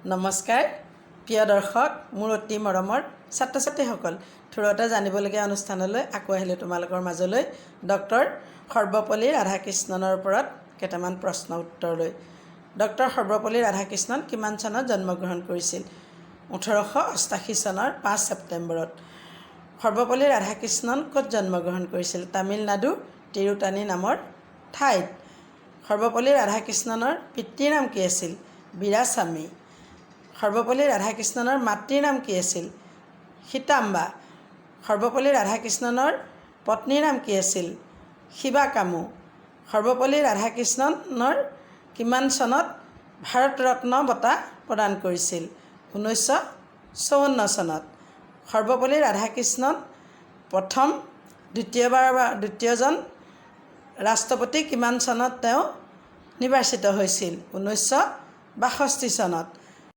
নমস্কাৰ প্ৰিয় দৰ্শক মোৰ অতি মৰমৰ ছাত্ৰ ছাত্ৰীসকল থুৰতে জানিবলগীয়া অনুষ্ঠানলৈ আকৌ আহিলে তোমালোকৰ মাজলৈ ডক্টৰ সৰ্বপল্লী ৰাধাকৃষ্ণনৰ ওপৰত কেইটামান প্ৰশ্ন উত্তৰ লৈ ডক্টৰ সৰ্বপল্লী ৰাধাকৃষ্ণন কিমান চনত জন্মগ্ৰহণ কৰিছিল 1888 চনৰ 5 ছেপ্টেম্বৰত সৰ্বপল্লী ৰাধাকৃষ্ণন ক'ত জন্মগ্ৰহণ কৰিছিল তামিলনাডু তিৰুতানী নামৰ ঠাইত সৰ্বপল্লী ৰাধাকৃষ্ণনৰ পিতৃৰ নাম কি আছিল বীৰাস্বামী সৰ্বপল্লী ৰাধাকৃষ্ণনৰ মাতৃৰ নাম কি আছিল সীতাম্বা সৰ্বপল্লী ৰাধাকৃষ্ণনৰ পত্নীৰ নাম কি আছিল শিৱাকামু সৰ্বপল্লী ৰাধাকৃষ্ণনৰ কিমান চনত ভাৰত ৰত্ন বঁটা প্ৰদান কৰিছিল 1954 চনত সৰ্বপল্লী ৰাধাকৃষ্ণন প্ৰথম দ্বিতীয়জন ৰাষ্ট্ৰপতি কিমান চনত তেওঁ নিৰ্বাচিত হৈছিল 1962 চনত